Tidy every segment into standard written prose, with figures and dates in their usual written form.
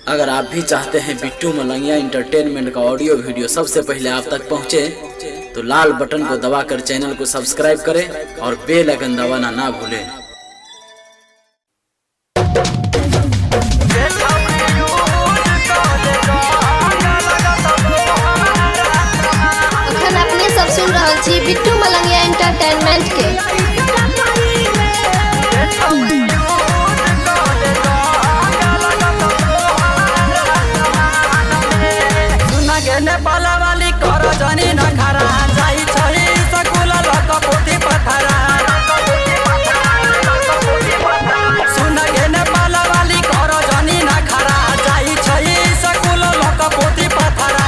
अगर आप भी चाहते हैं बिट्टू मलंगिया इंटरटेनमेंट का ऑडियो वीडियो सबसे पहले आप तक पहुंचे, तो लाल बटन को दबाकर चैनल को सब्सक्राइब करें और बेल आइकन दबाना ना भूलें। अखन अपने सब सुन रहल छी बिट्टू मलंगिया इंटरटेनमेंट के। नेपाल वाली कर जनी नखरा जाई छही सकुल लक पोथी पथरा सुन गे नेपाल वाली कर जनी नखरा जाई छही सकुल लक पोथी पथरा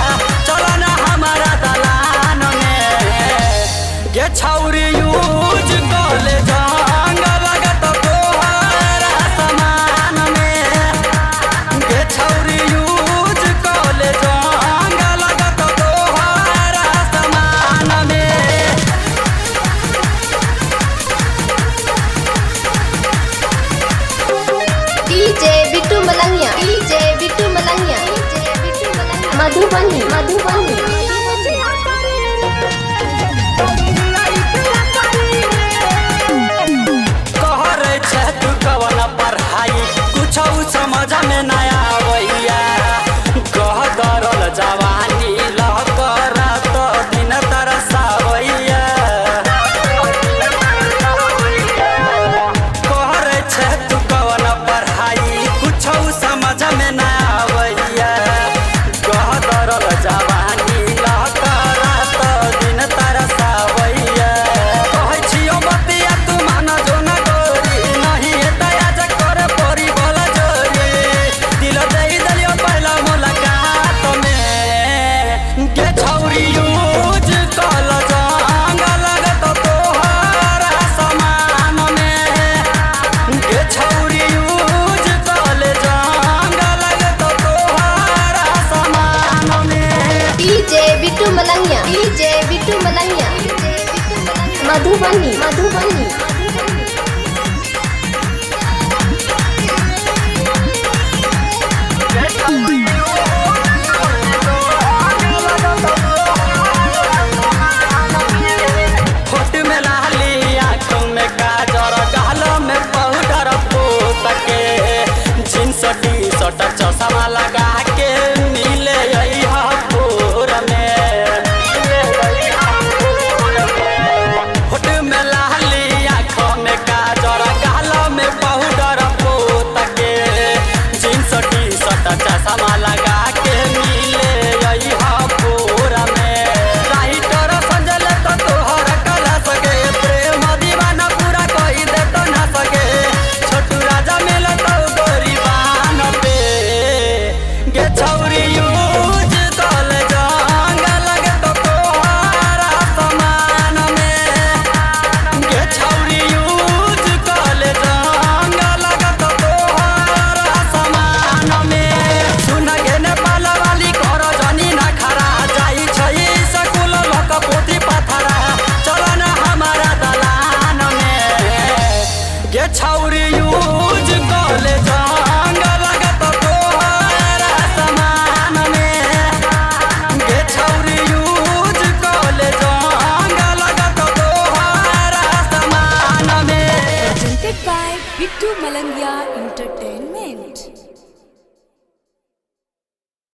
चल न हमारा दलान में गे छौरी यूज कले जंग लगत तोहरा समान में गे छौरी यूज कले बिट्टू मलंगिया मधुबनी कहर छे तू कवन पढ़ाई कुछ समझ में न आवैया कह दरल जवानी लहकर तो दिन तरसावैया कहर छे तू कवन पढ़ाई कुछ समझ में न आवैया कह दरल जवानी लहकर तो दिन तरसावैया कहै छियो बतिया तू मान जो न गोरी नहीं दया जे करे परी बोला जोरी दिल दे दलियो पहला मुलाकात में गे छौरी यूज कल जंग लगत तोहरा समान में गे छौरी यूज कल जंग लगत तोहरा समान में डीजे बिट्टू मलंगिया मधुबनी होठ में लाली आँखों में काजर गालों में पाउडर पोत के जींस टी शर्ट चश्मा लगा